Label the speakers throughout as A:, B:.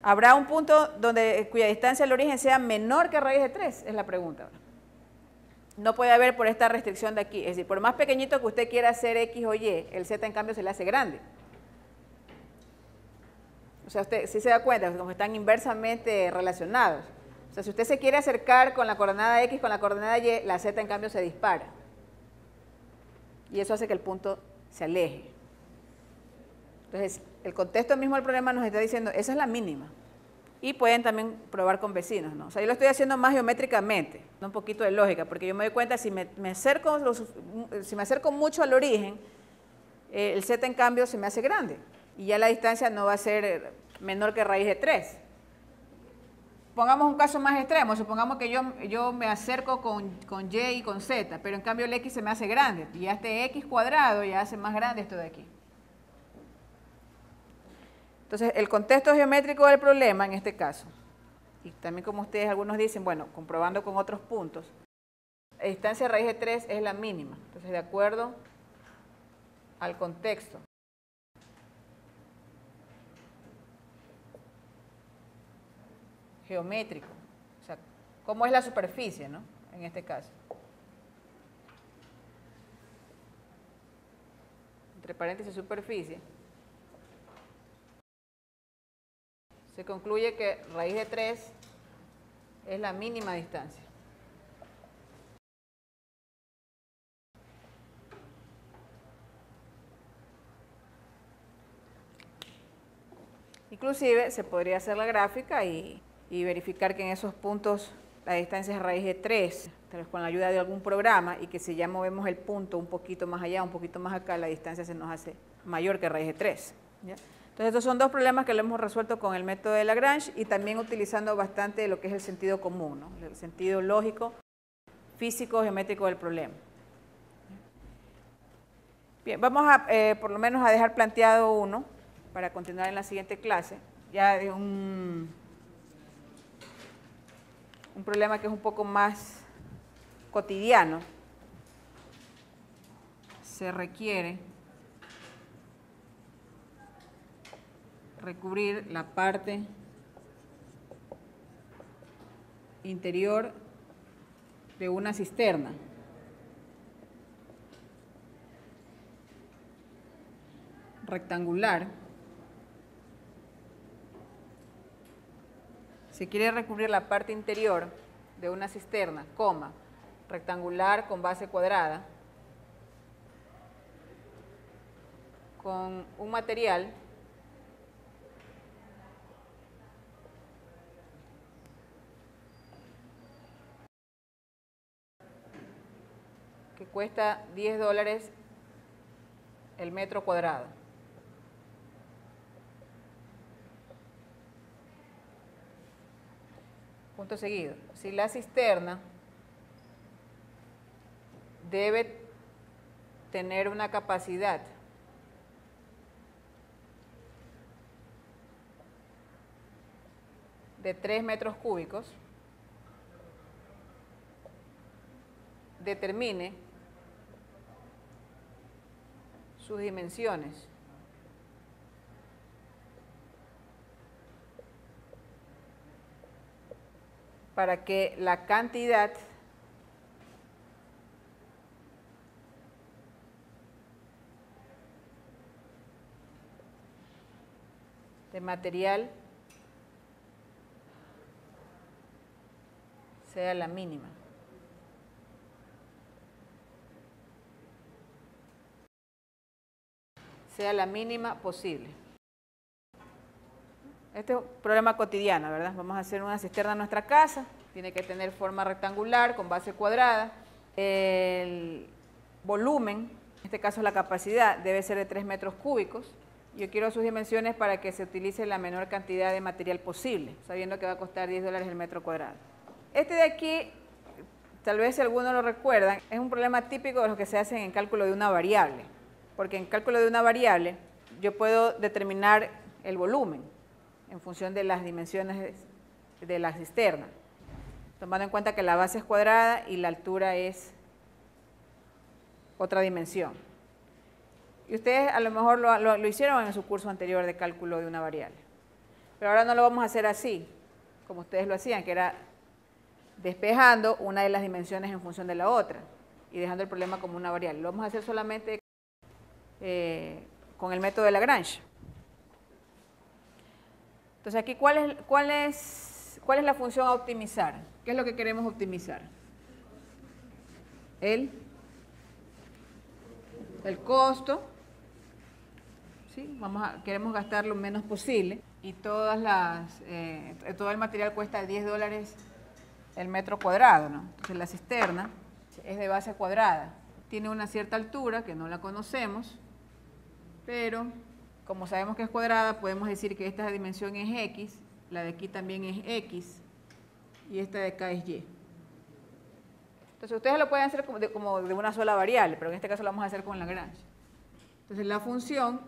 A: ¿Habrá un punto cuya distancia al origen sea menor que raíz de 3? Es la pregunta. No puede haber por esta restricción de aquí. Es decir, por más pequeñito que usted quiera hacer X o Y, el Z en cambio se le hace grande. O sea, usted sí se da cuenta, como están inversamente relacionados. O sea, si usted se quiere acercar con la coordenada X con la coordenada Y, la Z en cambio se dispara. Y eso hace que el punto se aleje. Entonces, el contexto mismo del problema nos está diciendo, esa es la mínima. Y pueden también probar con vecinos, ¿no? O sea, yo lo estoy haciendo más geométricamente, no un poquito de lógica, porque yo me doy cuenta, si me acerco mucho al origen, el Z en cambio se me hace grande. Y ya la distancia no va a ser menor que raíz de 3. Pongamos un caso más extremo, supongamos que yo me acerco con Y y con Z, pero en cambio el X se me hace grande, y ya este X cuadrado ya hace más grande esto de aquí. Entonces, el contexto geométrico del problema en este caso, y también como ustedes algunos dicen, bueno, comprobando con otros puntos, la distancia de raíz de 3 es la mínima. Entonces, de acuerdo al contexto geométrico, o sea, cómo es la superficie, ¿no? En este caso. Entre paréntesis, superficie. Se concluye que raíz de 3 es la mínima distancia. Inclusive se podría hacer la gráfica y verificar que en esos puntos la distancia es raíz de 3, tal vez con la ayuda de algún programa, y que si ya movemos el punto un poquito más allá, un poquito más acá, la distancia se nos hace mayor que raíz de 3. ¿Ya? Entonces, estos son dos problemas que lo hemos resuelto con el método de Lagrange y también utilizando bastante lo que es el sentido común, ¿no? El sentido lógico, físico, geométrico del problema. Bien, vamos a por lo menos a dejar planteado uno para continuar en la siguiente clase, ya de un problema que es un poco más cotidiano. Se requiere recubrir la parte interior de una cisterna. Rectangular. Se quiere recubrir la parte interior de una cisterna, coma, rectangular con base cuadrada, con un material que cuesta $10 el metro cuadrado. Punto seguido. Si la cisterna debe tener una capacidad de 3 metros cúbicos, determine sus dimensiones. Para que la cantidad de material sea la mínima. Sea la mínima posible. Este es un problema cotidiano, ¿verdad? Vamos a hacer una cisterna en nuestra casa, tiene que tener forma rectangular con base cuadrada. El volumen, en este caso la capacidad, debe ser de 3 metros cúbicos. Yo quiero sus dimensiones para que se utilice la menor cantidad de material posible, sabiendo que va a costar $10 el metro cuadrado. Este de aquí, tal vez si algunos lo recuerdan, es un problema típico de los que se hacen en cálculo de una variable, porque en cálculo de una variable yo puedo determinar el volumen en función de las dimensiones de la cisterna, tomando en cuenta que la base es cuadrada y la altura es otra dimensión. Y ustedes a lo mejor lo hicieron en su curso anterior de cálculo de una variable. Pero ahora no lo vamos a hacer así, como ustedes lo hacían, que era despejando una de las dimensiones en función de la otra y dejando el problema como una variable. Lo vamos a hacer solamente con el método de Lagrange. Entonces aquí, ¿cuál es la función a optimizar? ¿Qué es lo que queremos optimizar? El costo, ¿sí? Queremos gastar lo menos posible y todo el material cuesta $10 el metro cuadrado, ¿no? Entonces la cisterna es de base cuadrada, tiene una cierta altura que no la conocemos, pero como sabemos que es cuadrada, podemos decir que esta dimensión es X, la de aquí también es X y esta de acá es Y. Entonces ustedes lo pueden hacer como de una sola variable, pero en este caso lo vamos a hacer con Lagrange. Entonces la función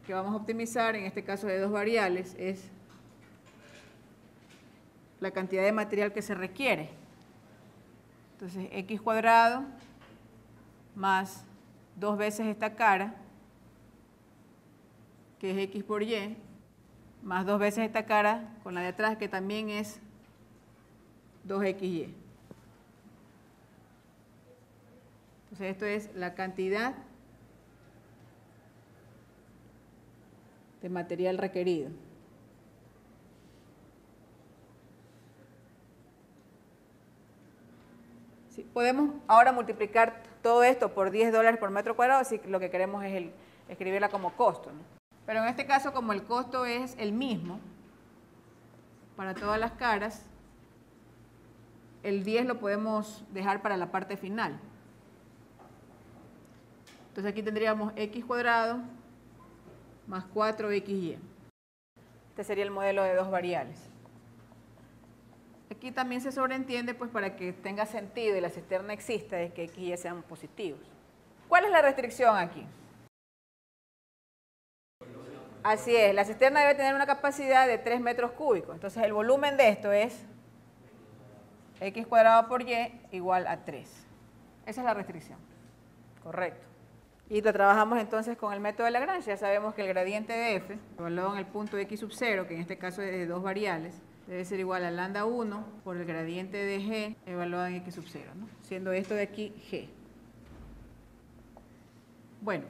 A: que vamos a optimizar, en este caso de dos variables, es la cantidad de material que se requiere. Entonces X cuadrado más 2 veces esta cara, que es X por Y, más 2 veces esta cara con la de atrás, que también es 2XY. Entonces esto es la cantidad de material requerido. Sí, podemos ahora multiplicar todo esto por $10 por metro cuadrado, así que lo que queremos es escribirla como costo, ¿no? Pero en este caso, como el costo es el mismo para todas las caras, el 10 lo podemos dejar para la parte final. Entonces aquí tendríamos X cuadrado más 4XY. Este sería el modelo de dos variables. Aquí también se sobreentiende, pues para que tenga sentido y la cisterna exista, es que X y Y sean positivos. ¿Cuál es la restricción aquí? Así es, la cisterna debe tener una capacidad de 3 metros cúbicos. Entonces el volumen de esto es X cuadrado por Y igual a 3. Esa es la restricción. Correcto. Y lo trabajamos entonces con el método de Lagrange. Ya sabemos que el gradiente de F, evaluado en el punto X sub 0, que en este caso es de dos variables, debe ser igual a lambda 1 por el gradiente de G evaluado en X sub 0, ¿no? Siendo esto de aquí G. Bueno,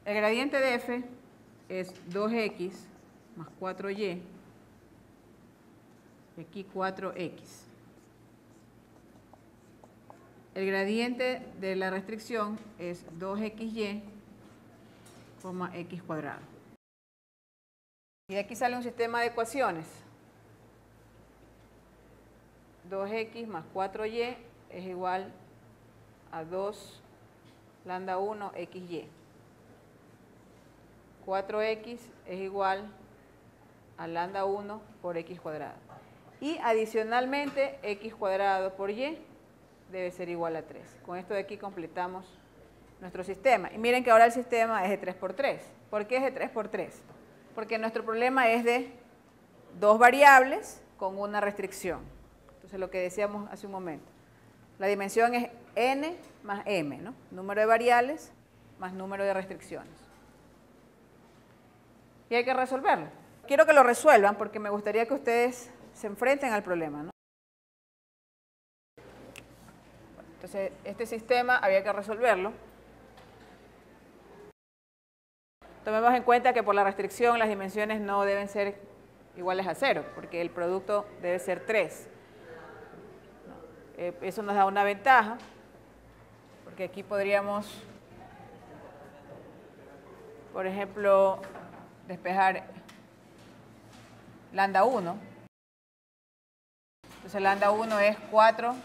A: el gradiente de F es 2X más 4Y, y aquí 4X. El gradiente de la restricción es 2XY, X cuadrado. Y de aquí sale un sistema de ecuaciones. 2X más 4Y es igual a 2 lambda 1 XY. 4X es igual a lambda 1 por X cuadrado. Y adicionalmente, X cuadrado por Y debe ser igual a 3. Con esto de aquí completamos nuestro sistema. Y miren que ahora el sistema es de 3 por 3. ¿Por qué es de 3 por 3? Porque nuestro problema es de dos variables con una restricción. Entonces, lo que decíamos hace un momento. La dimensión es n más m, ¿no? Número de variables más número de restricciones. Y hay que resolverlo. Quiero que lo resuelvan porque me gustaría que ustedes se enfrenten al problema, ¿no? Entonces, este sistema había que resolverlo. Tomemos en cuenta que por la restricción las dimensiones no deben ser iguales a 0, porque el producto debe ser 3. Eso nos da una ventaja, porque aquí podríamos, por ejemplo, despejar lambda 1. Entonces lambda 1 es 4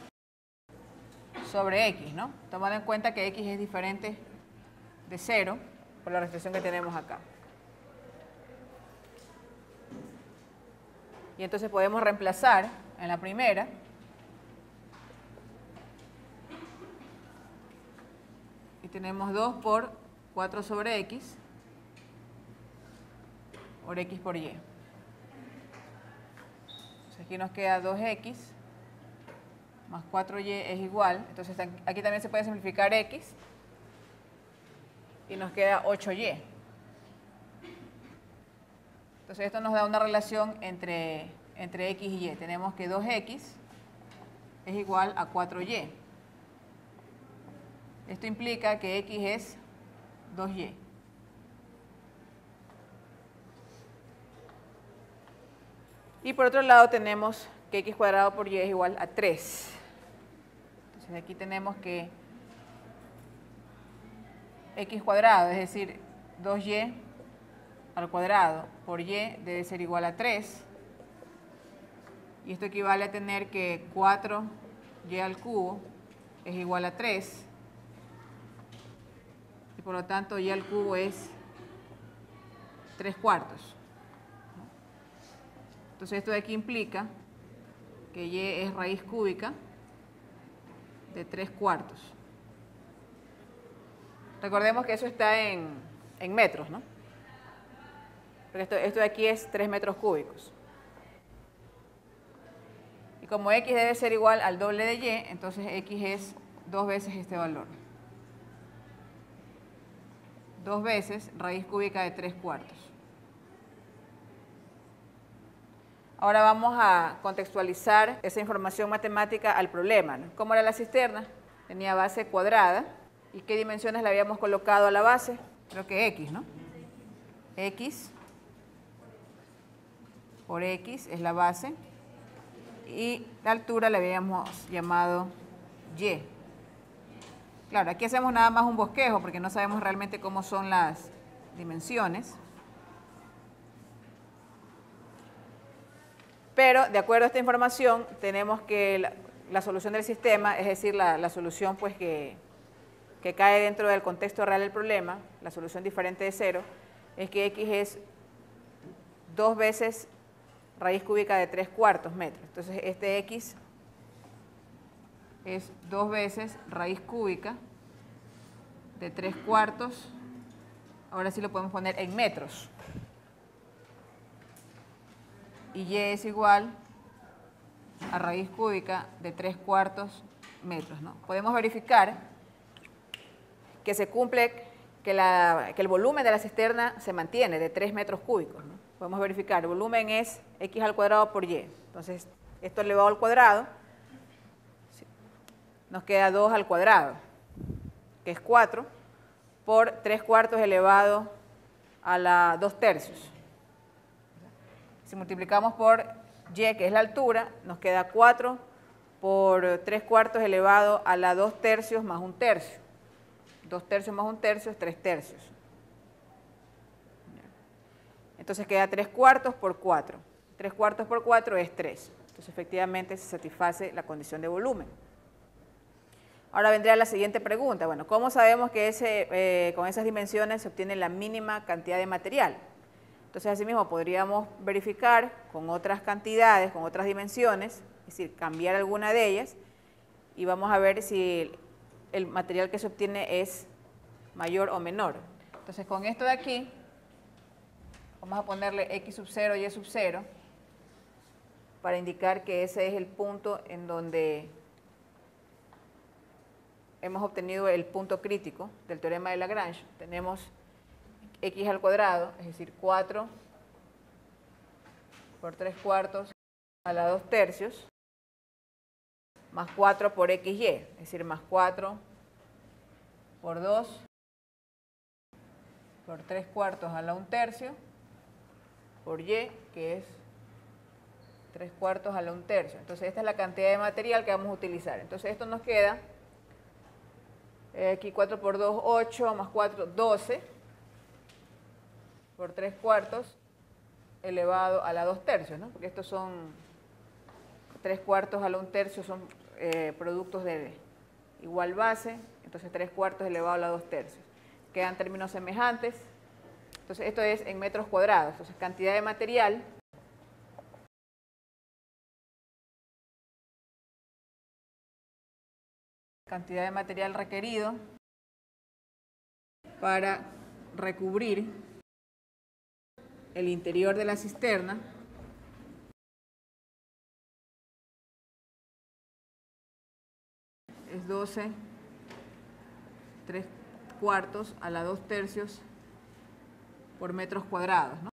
A: sobre X, ¿no? Tomando en cuenta que X es diferente de 0 por la restricción que tenemos acá. Y entonces podemos reemplazar en la primera. Y tenemos 2 por 4 sobre X por X por Y. Entonces aquí nos queda 2X más 4Y es igual. Entonces aquí también se puede simplificar X y nos queda 8Y. Entonces esto nos da una relación entre x y y. Tenemos que 2x es igual a 4y. Esto implica que x es 2y. Y por otro lado tenemos que x cuadrado por y es igual a 3. Entonces aquí tenemos que x cuadrado, es decir, 2y al cuadrado por y debe ser igual a 3. Y esto equivale a tener que 4y al cubo es igual a 3. Y por lo tanto y al cubo es 3/4. Entonces esto de aquí implica que y es raíz cúbica de 3/4. Recordemos que eso está en metros, ¿no? Porque esto de aquí es 3 metros cúbicos. Y como x debe ser igual al doble de y, entonces x es 2 veces este valor. 2 veces raíz cúbica de 3/4. Ahora vamos a contextualizar esa información matemática al problema, ¿no? ¿Cómo era la cisterna? Tenía base cuadrada. ¿Y qué dimensiones le habíamos colocado a la base? Creo que x, ¿no? X por x es la base. Y la altura le habíamos llamado y. Claro, aquí hacemos nada más un bosquejo porque no sabemos realmente cómo son las dimensiones. Pero de acuerdo a esta información tenemos que la solución del sistema, es decir, la solución pues que cae dentro del contexto real del problema, la solución diferente de 0, es que x es 2 veces raíz cúbica de 3/4 metros. Entonces este x es 2 veces raíz cúbica de 3/4. Ahora sí lo podemos poner en metros. Y y es igual a raíz cúbica de 3/4 metros, ¿no? Podemos verificar que se cumple, que el volumen de la cisterna se mantiene de 3 metros cúbicos, ¿no? Podemos verificar, el volumen es x al cuadrado por y. Entonces, esto elevado al cuadrado, nos queda 2 al cuadrado, que es 4, por 3/4 elevado a la 2/3. Si multiplicamos por y, que es la altura, nos queda 4 por 3/4 elevado a la 2/3 más 1/3. 2/3 más 1/3 es 3/3. Entonces queda 3/4 por 4. 3/4 por 4 es 3. Entonces efectivamente se satisface la condición de volumen. Ahora vendría la siguiente pregunta. Bueno, ¿cómo sabemos que con esas dimensiones se obtiene la mínima cantidad de material? Entonces, asimismo, podríamos verificar con otras cantidades, con otras dimensiones, es decir, cambiar alguna de ellas, y vamos a ver si el material que se obtiene es mayor o menor. Entonces, con esto de aquí, vamos a ponerle x sub 0 y y sub 0, para indicar que ese es el punto en donde hemos obtenido el punto crítico del teorema de Lagrange. Tenemos x al cuadrado, es decir, 4 por 3/4 a la 2/3, más 4 por xy, es decir, más 4 por 2 por 3/4 a la 1/3 por y, que es 3/4 a la 1/3. Entonces, esta es la cantidad de material que vamos a utilizar. Entonces, esto nos queda, aquí 4 por 2, 8, más 4, 12, por 3/4 elevado a la 2/3, ¿no? Porque estos son 3/4 a la 1/3, son productos de igual base, entonces 3/4 elevado a la 2/3. Quedan términos semejantes. Entonces, esto es en metros cuadrados. Entonces, cantidad de material requerido para recubrir el interior de la cisterna es 12 3/4 a la 2/3 por metros cuadrados, ¿no?